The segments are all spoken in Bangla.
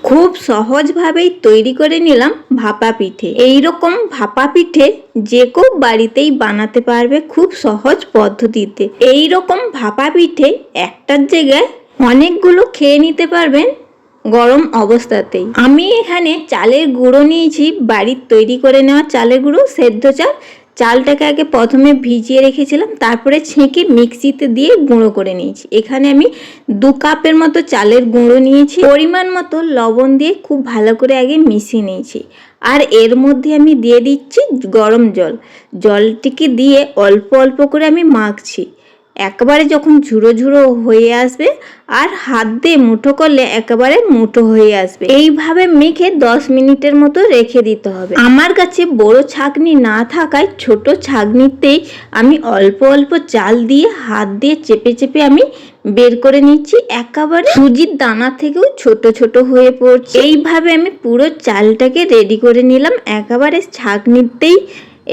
খুব সহজভাবেই তৈরি করে নিলাম ভাপা পিঠে। এইরকম ভাপা পিঠে যে কেউ বাড়িতেই বানাতে পারবে খুব সহজ পদ্ধতিতে। এইরকম ভাপা পিঠে একটার জায়গায় অনেকগুলো খেয়ে নিতে পারবেন গরম অবস্থাতেই। আমি এখানে চালের গুঁড়ো নিয়েছি, বাড়ির তৈরি করে নেওয়া চালের গুঁড়ো, সেদ্ধ চাল। চালটাকে আগে প্রথমে ভিজিয়ে রেখেছিলাম, তারপরে ছেঁকে মিক্সিতে দিয়ে গুঁড়ো করে নিয়েছি। এখানে আমি 2 কাপের মতো চালের গুঁড়ো নিয়েছি। পরিমাণ মতো লবণ দিয়ে খুব ভালো করে আগে মিশিয়ে নিয়েছি। আর এর মধ্যে আমি দিয়ে দিচ্ছি গরম জল। জলটিকে দিয়ে অল্প অল্প করে আমি মাখছি। একেবারে যখন ঝুড়ো ঝুড়ো হয়ে আসবে আর হাত দিয়ে মুঠো করলে একেবারে মুঠো হয়ে আসবে, এইভাবে মেখে 10 মিনিটের মতো রেখে দিতে হবে। আমার কাছে বড় ছাঁকনি না থাকায় ছোট ছাঁকনিতেই আমি অল্প অল্প চাল দিয়ে হাত দিয়ে চেপে চেপে আমি বের করে নিচ্ছি। একেবারে সুজির দানা থেকেও ছোট ছোট হয়ে পড়ছে। এইভাবে আমি পুরো চালটাকে রেডি করে নিলাম। একেবারে ছাঁকনিতেই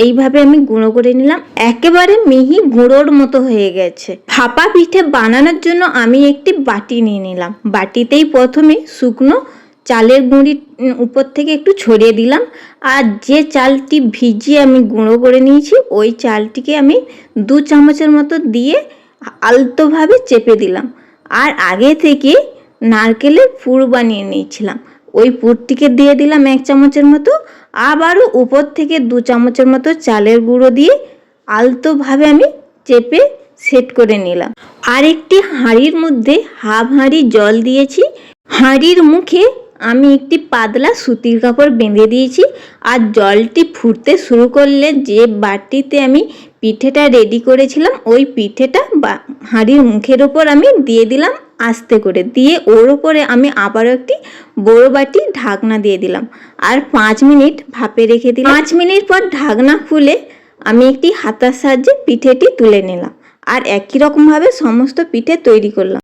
এইভাবে আমি গুঁড়ো করে নিলাম, একেবারে মিহি গুঁড়োর মতো হয়ে গেছে। ভাপা পিঠে বানানোর জন্য আমি একটি বাটি নিয়ে নিলাম। বাটিতেই প্রথমে শুকনো চালের গুঁড়ি উপর থেকে একটু ছড়িয়ে দিলাম। আর যে চালটি ভিজিয়ে আমি গুঁড়ো করে নিয়েছি ওই চালটিকে আমি 2 চামচের মতো দিয়ে আলতোভাবে চেপে দিলাম। আর আগে থেকে নারকেলের পুর বানিয়ে নিয়েছিলাম, ওই পুরটিকে দিয়ে দিলাম 1 চামচের মতো। আবারও উপর থেকে 2 চামচের মতো চালের গুঁড়ো দিয়ে আলতোভাবে আমি চেপে সেট করে নিলাম। আর একটি হাঁড়ির মধ্যে হাফ হাঁড়ি জল দিয়েছি। হাঁড়ির মুখে আমি একটি পাতলা সুতির কাপড় বেঁধে দিয়েছি। আর জলটি ফুটতে শুরু করলে যে বাটিতে আমি পিঠেটা রেডি করেছিলাম ওই পিঠেটা হাঁড়ির মুখের ওপর আমি দিয়ে দিলাম আস্তে করে। দিয়ে ওর ওপরে আমি আবারও একটি বড় বাটি ঢাকনা দিয়ে দিলাম। আর 5 মিনিট ভাপে রেখে দিলাম। 5 মিনিট পর ঢাকনা খুলে আমি একটি হাতার সাহায্যে পিঠেটি তুলে নিলাম। আর একই রকমভাবে সমস্ত পিঠে তৈরি করলাম।